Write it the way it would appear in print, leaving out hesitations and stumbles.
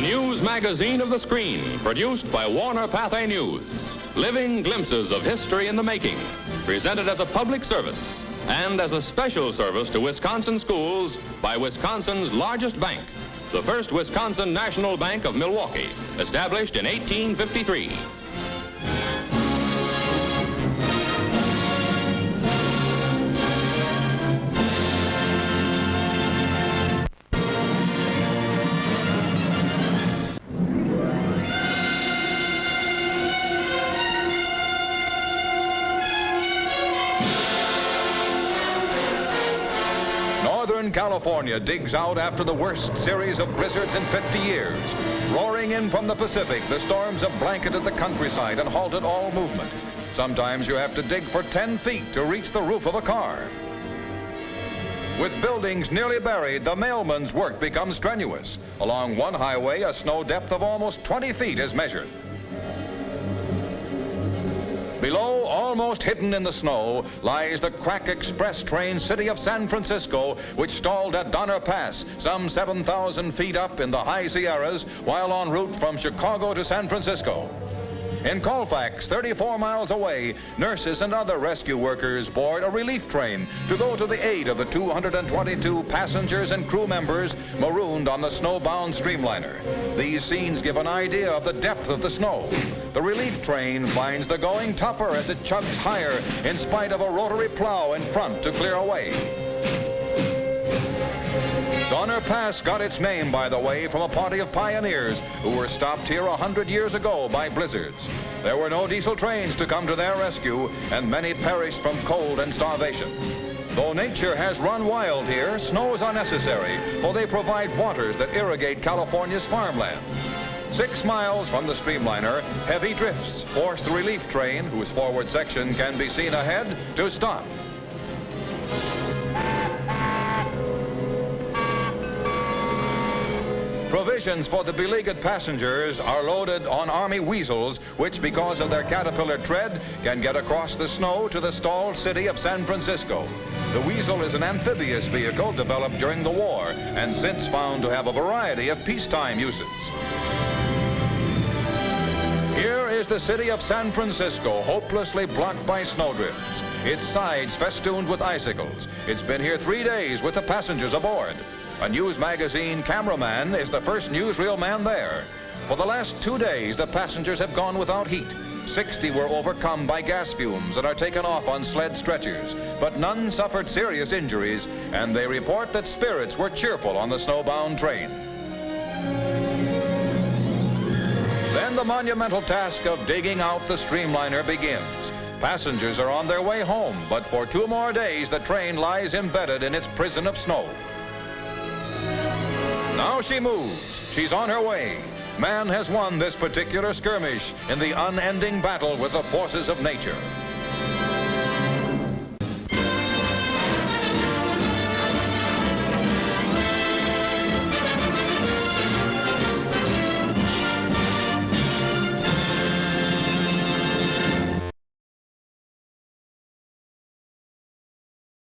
news magazine of the screen, produced by Warner Pathé News. Living glimpses of history in the making, presented as a public service and as a special service to Wisconsin schools by Wisconsin's largest bank, the First Wisconsin National Bank of Milwaukee, established in 1853. Northern California digs out after the worst series of blizzards in 50 years. Roaring in from the Pacific, the storms have blanketed the countryside and halted all movement. Sometimes you have to dig for 10 feet to reach the roof of a car. With buildings nearly buried, the mailman's work becomes strenuous. Along one highway, a snow depth of almost 20 feet is measured. Below, almost hidden in the snow, lies the crack express train city of San Francisco, which stalled at Donner Pass, some 7,000 feet up in the high Sierras, while en route from Chicago to San Francisco. In Colfax, 34 miles away, nurses and other rescue workers board a relief train to go to the aid of the 222 passengers and crew members marooned on the snowbound streamliner. These scenes give an idea of the depth of the snow. The relief train finds the going tougher as it chugs higher in spite of a rotary plow in front to clear a way. Donner Pass got its name, by the way, from a party of pioneers who were stopped here 100 years ago by blizzards. There were no diesel trains to come to their rescue, and many perished from cold and starvation. Though nature has run wild here, snows are necessary, for they provide waters that irrigate California's farmland. 6 miles from the streamliner, heavy drifts force the relief train, whose forward section can be seen ahead, to stop. Provisions for the beleaguered passengers are loaded on Army weasels, which, because of their caterpillar tread, can get across the snow to the stalled city of San Francisco. The weasel is an amphibious vehicle developed during the war and since found to have a variety of peacetime uses. Here is the city of San Francisco, hopelessly blocked by snowdrifts, its sides festooned with icicles. It's been here 3 days with the passengers aboard. A news magazine cameraman is the first newsreel man there. For the last 2 days, the passengers have gone without heat. 60 were overcome by gas fumes and are taken off on sled stretchers, but none suffered serious injuries, and they report that spirits were cheerful on the snowbound train. Then the monumental task of digging out the streamliner begins. Passengers are on their way home, but for 2 more days, the train lies embedded in its prison of snow. Now she moves. She's on her way. Man has won this particular skirmish in the unending battle with the forces of nature.